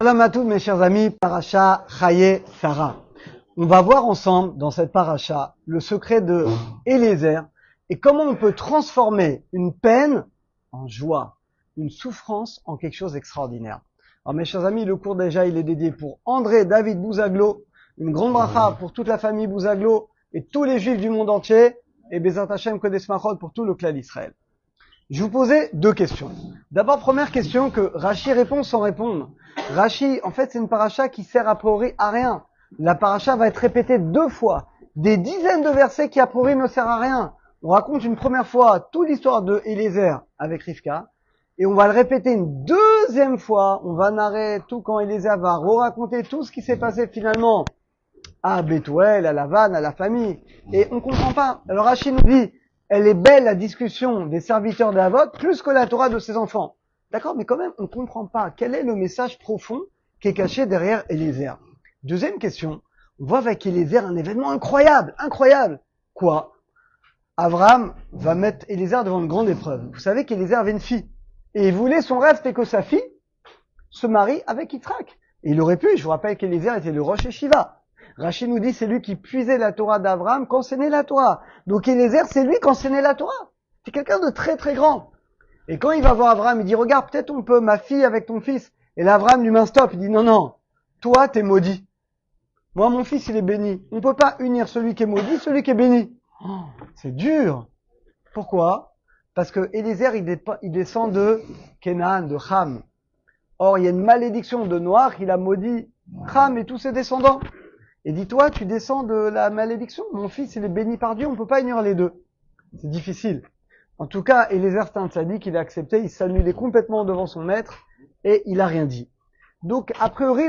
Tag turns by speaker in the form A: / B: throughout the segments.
A: Salam à tous mes chers amis, Paracha Chaye Sarah. On va voir ensemble dans cette paracha le secret de Eliezer et comment on peut transformer une peine en joie, une souffrance en quelque chose d'extraordinaire. Alors mes chers amis, le cours déjà il est dédié pour André David Bouzaglo, une grande bracha pour toute la famille Bouzaglo et tous les juifs du monde entier et Bezat Hashem Kodesh Machot pour tout le clan d'Israël. Je vous posais deux questions. D'abord, première question que Rashi répond sans répondre. Rashi, en fait, c'est une paracha qui sert a priori à rien. La paracha va être répétée deux fois. Des dizaines de versets qui a priori ne servent à rien. On raconte une première fois toute l'histoire de Eliezer avec Rivka. Et on va le répéter une deuxième fois. On va narrer tout quand Eliezer va raconter tout ce qui s'est passé finalement à Bethuel, à Lavan, à la famille. Et on comprend pas. Alors Rashi nous dit, elle est belle la discussion des serviteurs d'Avot plus que la Torah de ses enfants. D'accord, mais quand même, on ne comprend pas quel est le message profond qui est caché derrière Eliezer. Deuxième question, on voit avec Eliezer un événement incroyable. Quoi? Abraham va mettre Eliezer devant une grande épreuve. Vous savez qu'Eliezer avait une fille. Et il voulait, son rêve, c'était que sa fille se marie avec Yitzhak. Et il aurait pu, je vous rappelle qu'Eliezer était le Rosh Yeshiva. Rachid nous dit, c'est lui qui puisait la Torah d'Abraham quand c'est né la Torah. Donc Eliezer, c'est lui quand c'est né la Torah. C'est quelqu'un de très très grand. Et quand il va voir Abraham, il dit, regarde, peut-être on peut, ma fille avec ton fils. Et là, Abraham lui met un stop, il dit, non, toi t'es maudit. Moi, mon fils, il est béni. On ne peut pas unir celui qui est maudit, celui qui est béni. Oh, c'est dur. Pourquoi? Parce que Eliezer, il descend de Canaan, de Ham. Or, il y a une malédiction de Noach, il a maudit Ham et tous ses descendants. Et dis-toi, tu descends de la malédiction. Mon fils, il est béni par Dieu, on ne peut pas unir les deux. C'est difficile. En tout cas, Eliezer c'est un tzaddik, il a accepté, il s'annulait complètement devant son maître et il a rien dit. Donc, a priori,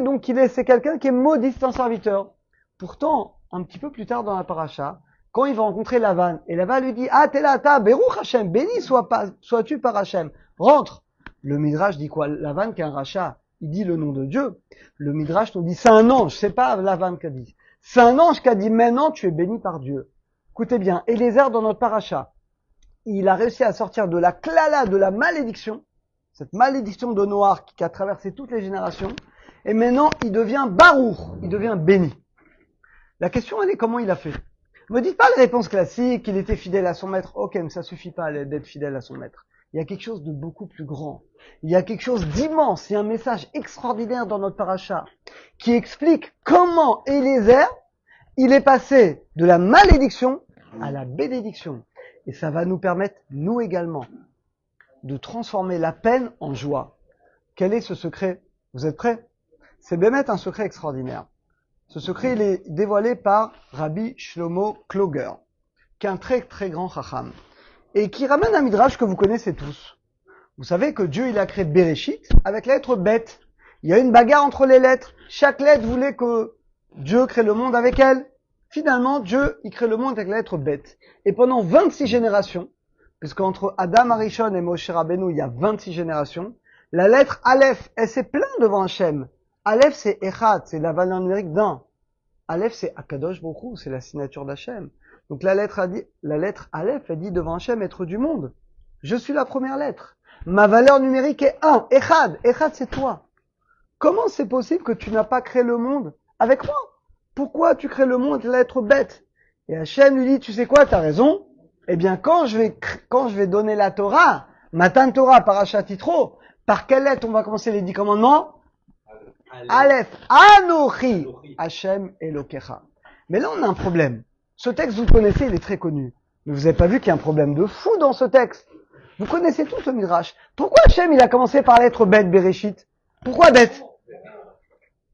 A: c'est quelqu'un qui est maudit, c'est un serviteur. Pourtant, un petit peu plus tard dans la paracha, quand il va rencontrer Lavan, et Lavan lui dit, ah, t'es là, Beruch Hashem, béni sois-tu par Hashem. Rentre. Le Midrash dit quoi? Lavan qui est un rachat. Il dit le nom de Dieu. Le Midrash nous dit, c'est un ange, c'est pas Lavan qui a dit. C'est un ange qui a dit, maintenant tu es béni par Dieu. Écoutez bien, Eliezer dans notre paracha, il a réussi à sortir de la klala, de la malédiction, cette malédiction de Noach qui a traversé toutes les générations, et maintenant il devient Baruch, il devient béni. La question elle est comment il a fait? Ne me dites pas la réponse classique, qu'il était fidèle à son maître. Ok, mais ça suffit pas d'être fidèle à son maître. Il y a quelque chose de beaucoup plus grand. Il y a quelque chose d'immense. Il y a un message extraordinaire dans notre paracha qui explique comment Eliezer, il est passé de la malédiction à la bénédiction. Et ça va nous permettre, nous également, de transformer la peine en joie. Quel est ce secret? Vous êtes prêts? C'est Bémet un secret extraordinaire. Ce secret, il est dévoilé par Rabbi Shlomo Kloger, qui est un très très grand chacham. Et qui ramène un midrash que vous connaissez tous. Vous savez que Dieu, il a créé Bereshit avec la lettre Bet. Il y a une bagarre entre les lettres. Chaque lettre voulait que Dieu crée le monde avec elle. Finalement, Dieu, il crée le monde avec la lettre Bet. Et pendant 26 générations, puisqu'entre Adam Arishon et Moshe Rabbeinu, il y a 26 générations, la lettre Aleph, elle s'est plainte devant Hachem. Aleph, c'est Echad, c'est la valeur numérique d'un. Aleph, c'est Akadosh Baruch Hu, c'est la signature d'Hachem. Donc la lettre Aleph, elle dit devant Hachem, être du monde. Je suis la première lettre. Ma valeur numérique est 1. Echad. Echad, c'est toi. Comment c'est possible que tu n'as pas créé le monde avec moi? Pourquoi tu crées le monde avec la lettre bête? Et Hachem lui dit, tu sais quoi, t'as raison. Eh bien, quand je vais donner la Torah, Matan Torah, Parashat Yitro, par quelle lettre on va commencer les 10 commandements? Aleph. Anochi. Hachem Elokecha. Mais là, on a un problème. Ce texte, vous le connaissez, il est très connu. Mais vous n'avez pas vu qu'il y a un problème de fou dans ce texte. Vous connaissez tout ce midrash. Pourquoi Hachem, il a commencé par la lettre Bet, Bereshit? Pourquoi Bet?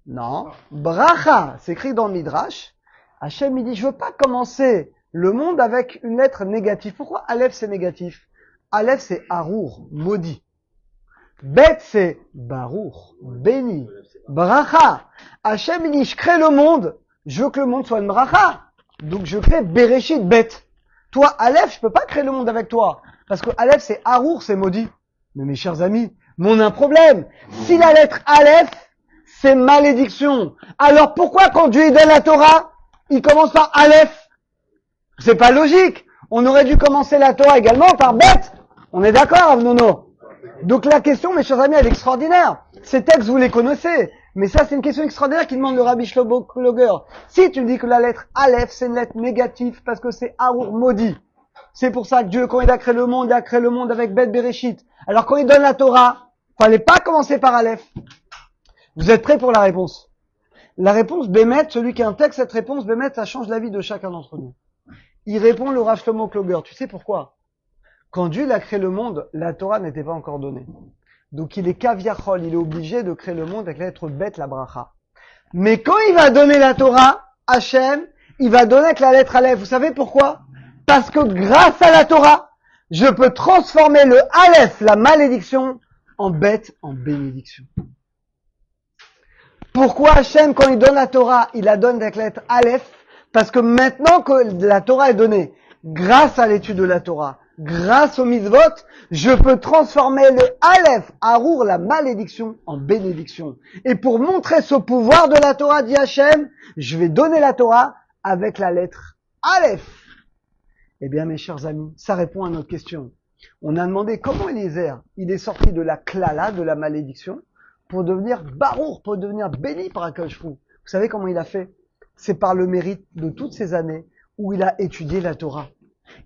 A: Non. Bracha, c'est écrit dans le midrash. Hachem, il dit, je veux pas commencer le monde avec une lettre négative. Pourquoi Aleph, c'est négatif? Aleph, c'est Arour, maudit. Bet, c'est Baruch, béni. Bracha. Hachem, il dit, je crée le monde. Je veux que le monde soit une bracha. Donc je crée Bereshit Bet. Toi, Aleph, je peux pas créer le monde avec toi. Parce que Aleph, c'est Arour, c'est maudit. Mais mes chers amis, on a un problème. Si la lettre Aleph, c'est malédiction. Alors pourquoi quand Dieu donne la Torah, il commence par Aleph? C'est pas logique. On aurait dû commencer la Torah également par Bet. On est d'accord, Avnono? Donc la question, mes chers amis, elle est extraordinaire. Ces textes, vous les connaissez. Mais ça, c'est une question extraordinaire qui demande le Rabbi Shlomo Kloger. Si tu dis que la lettre Aleph, c'est une lettre négative parce que c'est Arour maudit. C'est pour ça que Dieu, quand il a créé le monde avec Bet Bereshit. Alors quand il donne la Torah, fallait pas commencer par Aleph. Vous êtes prêts pour la réponse? La réponse, Bémet, celui qui intègre cette réponse, Bémet, ça change la vie de chacun d'entre nous. Il répond le Rav Shlomo Kloger. Tu sais pourquoi? Quand Dieu a créé le monde, la Torah n'était pas encore donnée. Donc il est kaviachol, il est obligé de créer le monde avec la lettre Bet, la bracha. Mais quand il va donner la Torah, Hachem, il va donner avec la lettre Aleph. Vous savez pourquoi? Parce que grâce à la Torah, je peux transformer le Aleph, la malédiction, en Bet, en bénédiction. Pourquoi Hachem, quand il donne la Torah, il la donne avec la lettre Aleph? Parce que maintenant que la Torah est donnée, grâce à l'étude de la Torah, grâce au mitzvot, je peux transformer le Aleph, Arour, la malédiction, en bénédiction. Et pour montrer ce pouvoir de la Torah, dit Hachem, je vais donner la Torah avec la lettre Aleph. Eh bien, mes chers amis, ça répond à notre question. On a demandé comment Eliezer, il est sorti de la klala, de la malédiction, pour devenir barour, pour devenir béni par Akadosh Baruch Hu. Vous savez comment il a fait? C'est par le mérite de toutes ces années où il a étudié la Torah.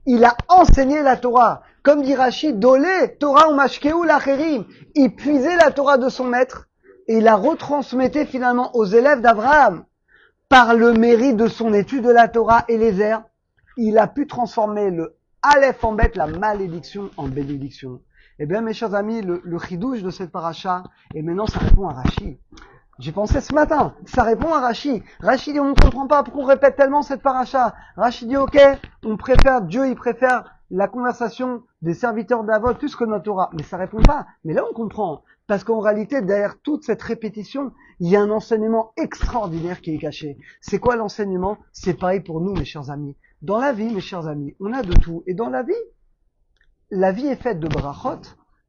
A: Il a enseigné la Torah. Comme dit Rashi, Dolé, Torah ou Mashkeu l'Acherim. Il puisait la Torah de son maître et il la retransmettait finalement aux élèves d'Abraham. Par le mérite de son étude de la Torah et les airs, il a pu transformer le Aleph en bête, la malédiction en bénédiction. Eh bien, mes chers amis, le chidouche de cette paracha, et maintenant ça répond à Rashi. J'ai pensé ce matin, ça répond à Rashi. Rashi dit, on ne comprend pas pourquoi on répète tellement cette paracha. Rashi dit, ok, Dieu il préfère la conversation des serviteurs d'Avot plus que notre Torah. Mais ça répond pas. Mais là on comprend. Parce qu'en réalité, derrière toute cette répétition, il y a un enseignement extraordinaire qui est caché. C'est quoi l'enseignement? C'est pareil pour nous, mes chers amis. Dans la vie, mes chers amis, on a de tout. Et dans la vie est faite de brachot,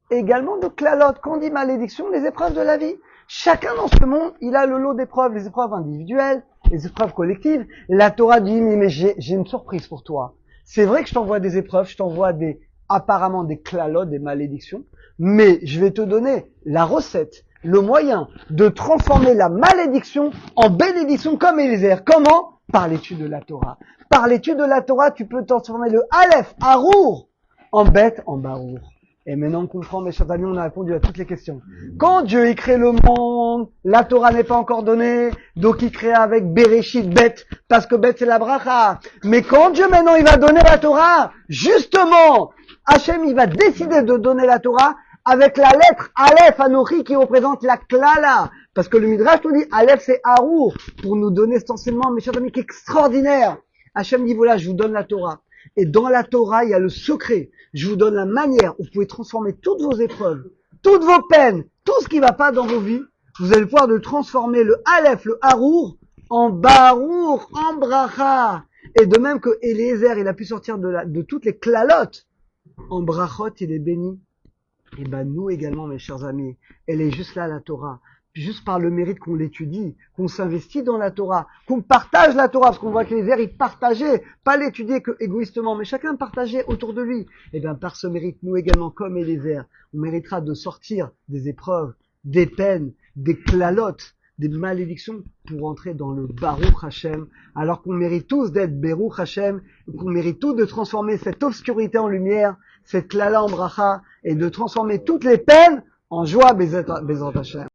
A: et également de klalot. Quand on dit malédiction, les épreuves de la vie. Chacun dans ce monde, il a le lot d'épreuves, les épreuves individuelles, les épreuves collectives. La Torah dit, mais j'ai une surprise pour toi. C'est vrai que je t'envoie des épreuves, je t'envoie apparemment des klalot, des malédictions, mais je vais te donner la recette, le moyen de transformer la malédiction en bénédiction comme Eliezer. Comment? Par l'étude de la Torah. Par l'étude de la Torah, tu peux transformer le Aleph, Arour, en bête, en barour. Et maintenant on comprend, mes chers amis, on a répondu à toutes les questions. Quand Dieu il crée le monde, la Torah n'est pas encore donnée, donc il crée avec Bereshit, bête, parce que bête c'est la bracha. Mais quand Dieu maintenant il va donner la Torah, justement, Hachem il va décider de donner la Torah avec la lettre Aleph Anochi qui représente la klala. Parce que le Midrash nous dit Aleph c'est Arour, pour nous donner cet enseignement, mes chers amis, qui est extraordinaire. Hachem dit voilà, je vous donne la Torah. Et dans la Torah, il y a le secret. Je vous donne la manière où vous pouvez transformer toutes vos épreuves, toutes vos peines, tout ce qui va pas dans vos vies. Vous allez pouvoir de transformer le Aleph, le Harour, en Barour, en Bracha. Et de même que Eliezer, il a pu sortir de toutes les klalotes. En Brachot, il est béni. Et ben nous également, mes chers amis, elle est juste là, la Torah. Juste par le mérite qu'on l'étudie, qu'on s'investit dans la Torah, qu'on partage la Torah, parce qu'on voit que les airs, ils partageaient, pas l'étudier que égoïstement, mais chacun partageait autour de lui. Et bien par ce mérite, nous également, comme Eliezer, on méritera de sortir des épreuves, des peines, des klalotes, des malédictions pour entrer dans le Baruch Hashem, alors qu'on mérite tous d'être Baruch Hashem, qu'on mérite tous de transformer cette obscurité en lumière, cette klala en bracha, et de transformer toutes les peines en joie, Bezrat Hashem.